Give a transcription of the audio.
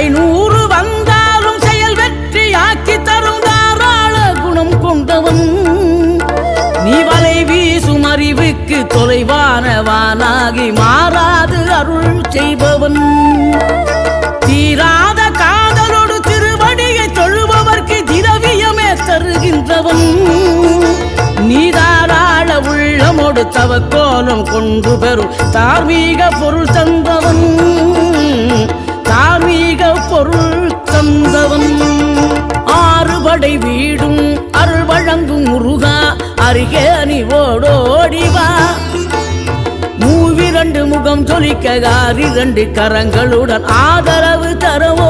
500 வந்தாலும் செயல் வெற்றி ஆக்கி தரும் தாராள குணம் கொண்டவன் நீ வலை வீசும் அறிவுக்கு தொலைவானவானாகி மாறாது அருள் செய்பவன் தீராத காதலோடு திருவடியை தொழுபவர்க்கு திரவியமே தருகின்றவன் நீ தாராள உள்ளமோடு தவக்கோலம் கொண்டு பெறும் தார்மீக பொருள் தந்தவன் தார்மீக பொருள் தந்தவன் ஆறுபடை வீடும் அருள் வழங்கும் முருகா அருகே நீ ஓடோடிவா மூவிரண்டு முகம் ஜொலிக்க 2 கரங்களுடன் ஆதரவு தரவோ